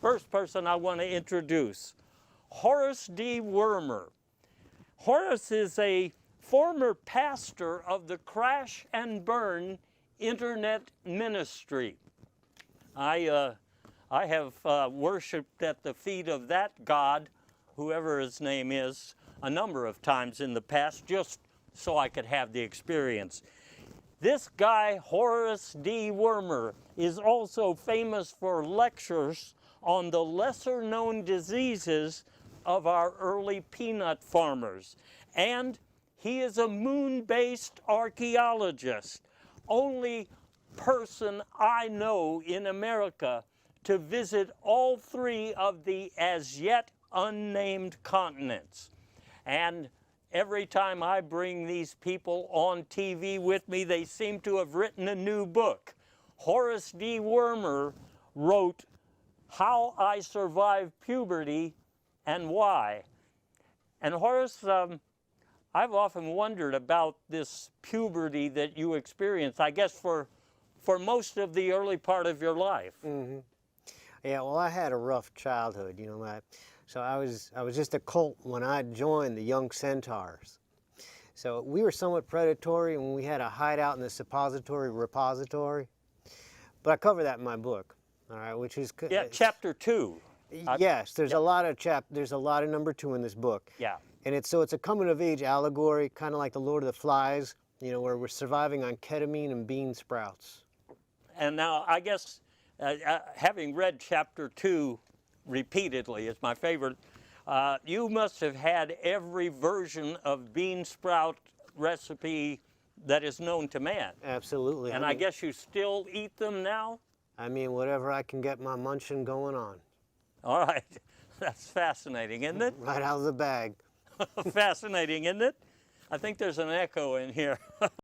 first person I want to introduce, Horace D Wermer. Horace is a former pastor of the Crash and Burn Internet Ministry. I have worshiped at the feet of that God, whoever his name is, a number of times in the past, just so I could have the experience. This guy, Horace D Wermer, is also famous for lectures on the lesser-known diseases of our early peanut farmers. And he is a moon-based archaeologist, only person I know in America to visit all three of the as yet unnamed continents. And every time I bring these people on TV with me, they seem to have written a new book. Horace D Wermer wrote How I Survived Puberty and Why. And Horace, I've often wondered about this puberty that you experienced, I guess for most of the early part of your life. Mm-hmm. Yeah, well, I had a rough childhood, you know. So I was just a colt when I joined the Young Centaurs. So we were somewhat predatory when we had a hideout in the suppository repository. But I cover that in my book, all right, which is... Yeah, chapter 2. Yes, there's a lot of there's a lot of number 2 in this book. Yeah. And it's a coming-of-age allegory, kind of like the Lord of the Flies, you know, where we're surviving on ketamine and bean sprouts. And now, I guess, having read chapter 2 repeatedly, it's my favorite, you must have had every version of bean sprout recipe that is known to man. Absolutely. And I guess you still eat them now? I mean, whatever I can get my munching going on. All right. That's fascinating, isn't it? Right out of the bag. Fascinating, isn't it? I think there's an echo in here.